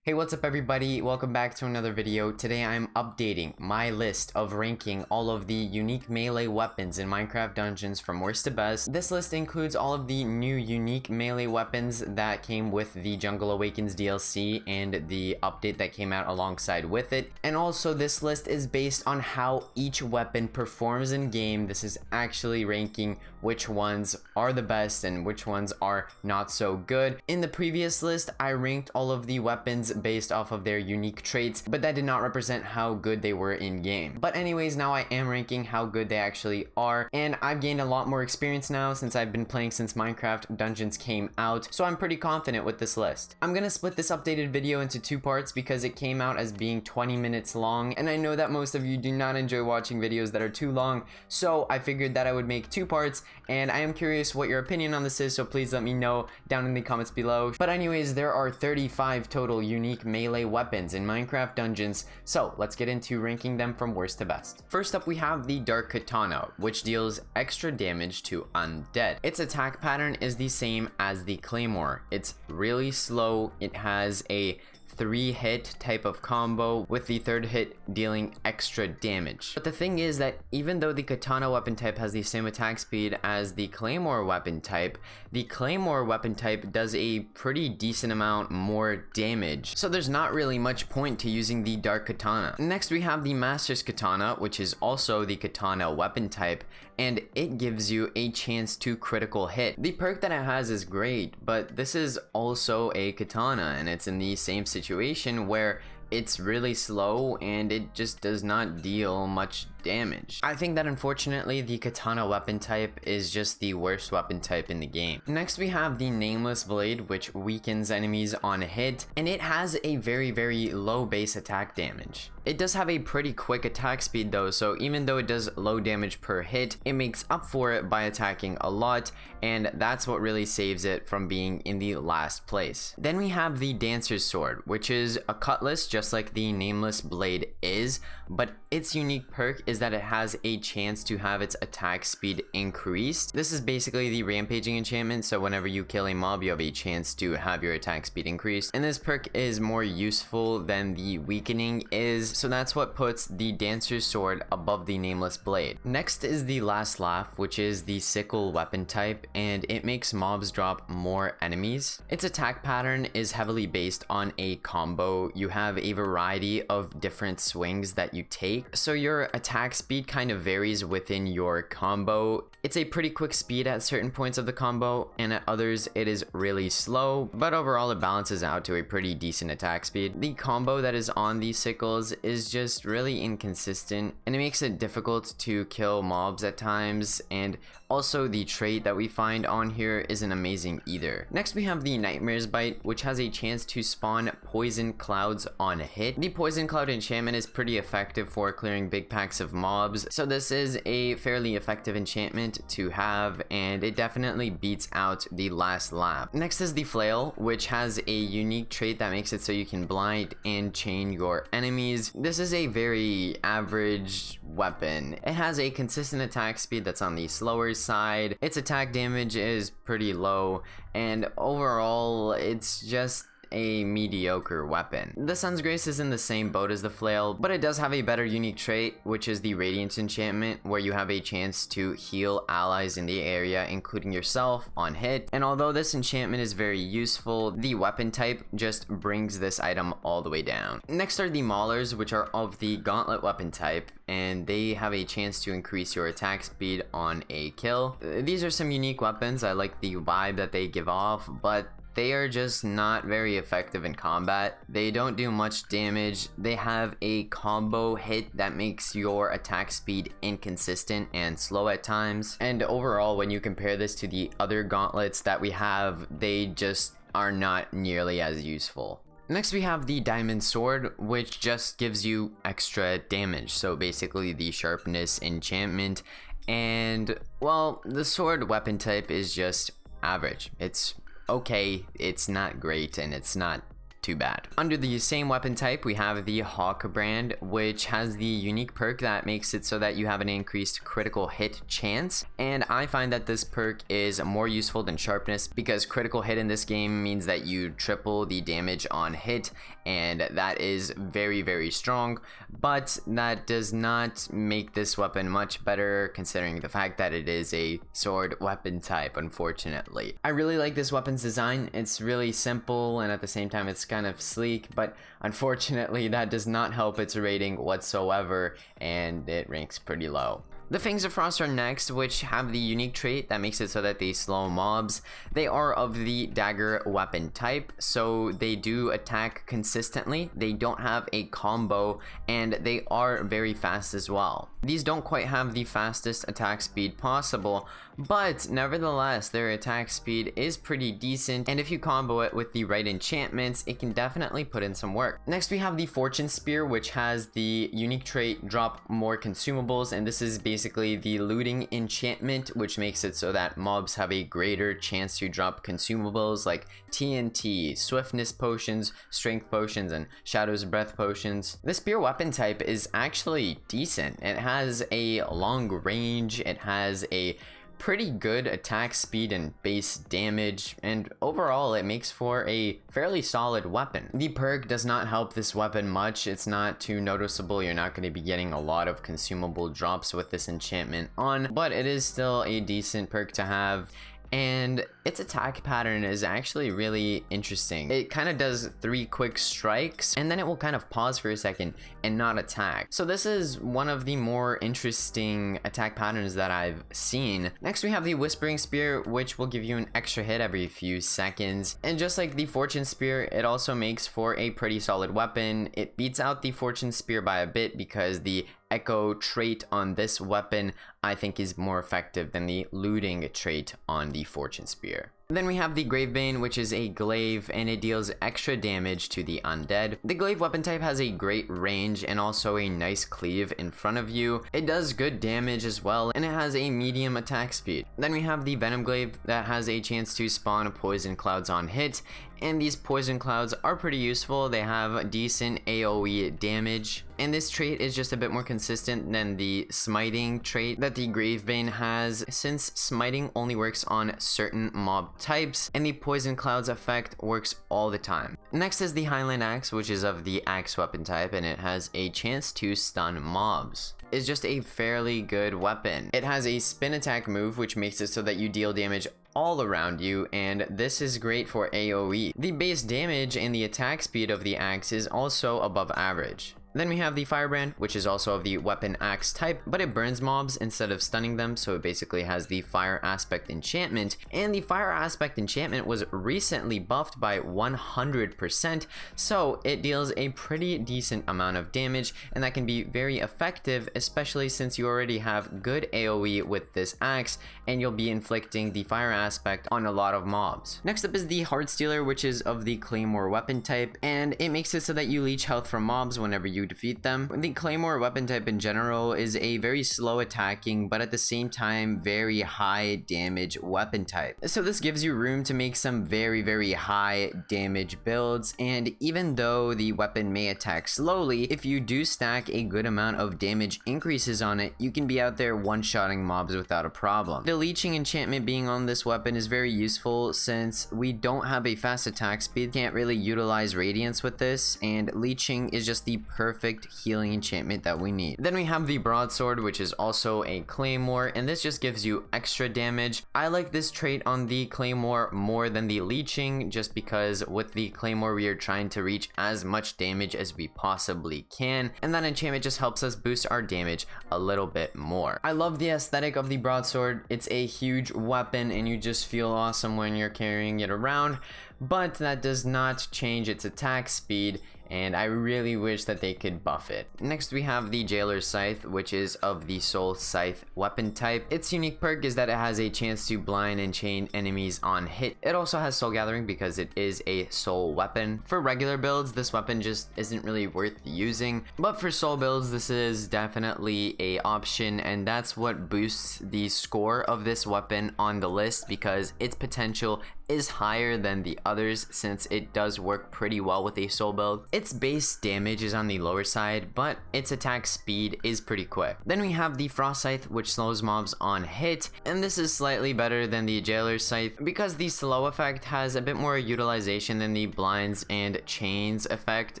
Hey, what's up everybody? Welcome back to another video. Today I'm updating my list of ranking all of the unique melee weapons in Minecraft Dungeons from worst to best. This list includes all of the new unique melee weapons that came with the Jungle Awakens DLC and the update that came out alongside with it. And also this list is based on how each weapon performs in game. This is actually ranking which ones are the best and which ones are not so good. In the previous list, I ranked all of the weapons based off of their unique traits, but that did not represent how good they were in game. But anyways, now I am ranking how good they actually are, and I've gained a lot more experience now since I've been playing since Minecraft Dungeons came out, so I'm pretty confident with this list. I'm gonna split this updated video into two parts because it came out as being 20 minutes long, and I know that most of you do not enjoy watching videos that are too long, so I figured that I would make two parts, and I am curious what your opinion on this is, so please let me know down in the comments below. But anyways, there are 35 total unique melee weapons in Minecraft Dungeons, so let's get into ranking them from worst to best. First up, we have the Dark Katana, which deals extra damage to undead. Its attack pattern is the same as the Claymore. It's really slow. It has a 3-hit type of combo, with the third hit dealing extra damage. But the thing is that even though the Katana weapon type has the same attack speed as the Claymore weapon type, the Claymore weapon type does a pretty decent amount more damage. So there's not really much point to using the Dark Katana. Next we have the Master's Katana, which is also the Katana weapon type, and it gives you a chance to critical hit. The perk that it has is great, but this is also a katana, and it's in the same situation where it's really slow and it just does not deal much damage. I think that unfortunately the katana weapon type is just the worst weapon type in the game. Next we have the Nameless Blade, which weakens enemies on hit, and it has a very low base attack damage. It does have a pretty quick attack speed though, so even though it does low damage per hit, it makes up for it by attacking a lot, and that's what really saves it from being in the last place. Then we have the Dancer's Sword, which is a cutlass just like the Nameless Blade is, but its unique perk is that it has a chance to have its attack speed increased. This is basically the rampaging enchantment, so whenever you kill a mob you have a chance to have your attack speed increased, and this perk is more useful than the weakening is, so that's what puts the Dancer's Sword above the Nameless Blade. Next is the Last Laugh, which is the sickle weapon type, and it makes mobs drop more enemies. Its attack pattern is heavily based on a combo. You have a variety of different swings that you take, so your attack speed kind of varies within your combo. It's a pretty quick speed at certain points of the combo, and at others it is really slow, but overall it balances out to a pretty decent attack speed. The combo that is on these sickles is just really inconsistent, and it makes it difficult to kill mobs at times, and also the trait that we find on here isn't amazing either. Next we have the Nightmare's Bite, which has a chance to spawn poison clouds on hit. The Poison Cloud enchantment is pretty effective for clearing big packs of mobs, so this is a fairly effective enchantment to have, and it definitely beats out the Last Laugh. Next is the Flail, which has a unique trait that makes it so you can blind and chain your enemies. This is a very average weapon. It has a consistent attack speed that's on the slower side. Its attack damage is pretty low, and overall it's just a mediocre weapon. The Sun's Grace is in the same boat as the Flail, but it does have a better unique trait, which is the Radiance enchantment, where you have a chance to heal allies in the area, including yourself, on hit. And although this enchantment is very useful, the weapon type just brings this item all the way down. Next are the Maulers, which are of the Gauntlet weapon type, and they have a chance to increase your attack speed on a kill. These are some unique weapons. I like the vibe that they give off, but they are just not very effective in combat. They don't do much damage. They have a combo hit that makes your attack speed inconsistent and slow at times. And overall, when you compare this to the other gauntlets that we have, they just are not nearly as useful. Next we have the Diamond Sword, which just gives you extra damage. So basically the Sharpness enchantment. And well, the sword weapon type is just average. It's okay, it's not great, and it's not too bad. Under the same weapon type, we have the Hawk brand, which has the unique perk that makes it so that you have an increased critical hit chance. And I find that this perk is more useful than sharpness because critical hit in this game means that you triple the damage on hit, and that is very, very strong. But that does not make this weapon much better considering the fact that it is a sword weapon type, unfortunately. I really like this weapon's design. It's really simple and at the same time it's kind of sleek, but unfortunately that does not help its rating whatsoever, and it ranks pretty low. The Fangs of Frost are next, which have the unique trait that makes it so that they slow mobs. They are of the dagger weapon type, so they do attack consistently. They don't have a combo, and they are very fast as well. These don't quite have the fastest attack speed possible, but nevertheless, their attack speed is pretty decent, and if you combo it with the right enchantments, it can definitely put in some work. Next, we have the Fortune Spear, which has the unique trait drop more consumables, and this is basically the looting enchantment, which makes it so that mobs have a greater chance to drop consumables like TNT, swiftness potions, strength potions, and Shadow's Breath potions. The spear weapon type is actually decent. It has a long range, it has a pretty good attack speed and base damage, and overall it makes for a fairly solid weapon. The perk does not help this weapon much. It's not too noticeable. You're not going to be getting a lot of consumable drops with this enchantment on, but it is still a decent perk to have. And its attack pattern is actually really interesting. It kind of does 3 quick strikes and then it will kind of pause for a second and not attack. So this is one of the more interesting attack patterns that I've seen. Next, we have the Whispering Spear, which will give you an extra hit every few seconds. And just like the Fortune Spear, it also makes for a pretty solid weapon. It beats out the Fortune Spear by a bit because the Echo trait on this weapon I think is more effective than the looting trait on the Fortune Spear. Then we have the Gravebane, which is a glaive, and it deals extra damage to the undead. The glaive weapon type has a great range and also a nice cleave in front of you. It does good damage as well, and it has a medium attack speed. Then we have the Venom Glaive that has a chance to spawn poison clouds on hit, and these poison clouds are pretty useful. They have decent AoE damage, and this trait is just a bit more consistent than the smiting trait that the Gravebane has, since smiting only works on certain mob types and the poison clouds effect works all the time. Next is the Highland Axe, which is of the axe weapon type, and it has a chance to stun mobs. It's just a fairly good weapon. It has a spin attack move, which makes it so that you deal damage all around you, and this is great for AoE. The base damage and the attack speed of the axe is also above average. Then we have the Firebrand, which is also of the weapon axe type, but it burns mobs instead of stunning them, so it basically has the fire aspect enchantment, and the fire aspect enchantment was recently buffed by 100%, so it deals a pretty decent amount of damage, and that can be very effective, especially since you already have good AoE with this axe, and you'll be inflicting the fire aspect on a lot of mobs. Next up is the Heartstealer, which is of the Claymore weapon type, and it makes it so that you leech health from mobs whenever you defeat them. The Claymore weapon type in general is a very slow attacking, but at the same time very high damage weapon type. So this gives you room to make some very high damage builds, and even though the weapon may attack slowly, if you do stack a good amount of damage increases on it, you can be out there one-shotting mobs without a problem. The leeching enchantment being on this weapon is very useful since we don't have a fast attack speed, can't really utilize radiance with this, and leeching is just the perfect healing enchantment that we need. Then we have the Broadsword, which is also a Claymore, and this just gives you extra damage. I like this trait on the Claymore more than the leeching, just because with the Claymore we are trying to reach as much damage as we possibly can, and that enchantment just helps us boost our damage a little bit more. I love the aesthetic of the Broadsword. It's a huge weapon and you just feel awesome when you're carrying it around, but that does not change its attack speed, and I really wish that they could buff it. Next we have the Jailer's Scythe, which is of the Soul Scythe weapon type. Its unique perk is that it has a chance to blind and chain enemies on hit. It also has Soul Gathering because it is a soul weapon. For regular builds, this weapon just isn't really worth using, but for soul builds this is definitely a option, and that's what boosts the score of this weapon on the list, because its potential is higher than the others since it does work pretty well with a soul build. Its base damage is on the lower side, but its attack speed is pretty quick. Then we have the Frost Scythe, which slows mobs on hit, and this is slightly better than the Jailer's Scythe because the slow effect has a bit more utilization than the blinds and chains effect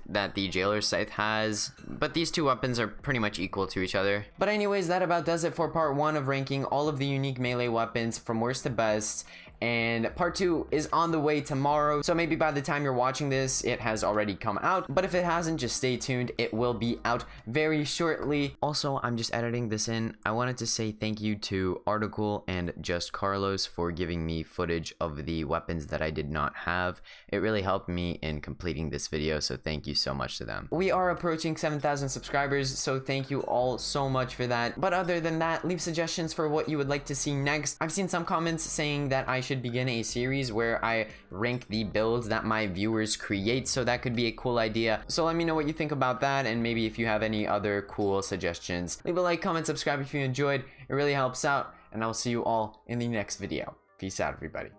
that the Jailer's Scythe has, but these two weapons are pretty much equal to each other. But anyways, that about does it for part 1 of ranking all of the unique melee weapons from worst to best. And part 2 is on the way tomorrow, so maybe by the time you're watching this it has already come out, but if it hasn't, just stay tuned, it will be out very shortly. Also, I'm just editing this in. I wanted to say thank you to Article and Just Carlos for giving me footage of the weapons that I did not have. It really helped me in completing this video, so thank you so much to them. We are approaching 7,000 subscribers, so thank you all so much for that. But other than that, leave suggestions for what you would like to see next. I've seen some comments saying that I should begin a series where I rank the builds that my viewers create, so that could be a cool idea. So let me know what you think about that, and maybe if you have any other cool suggestions. Leave a like, comment, subscribe if you enjoyed. It really helps out, and I'll see you all in the next video. Peace out, everybody.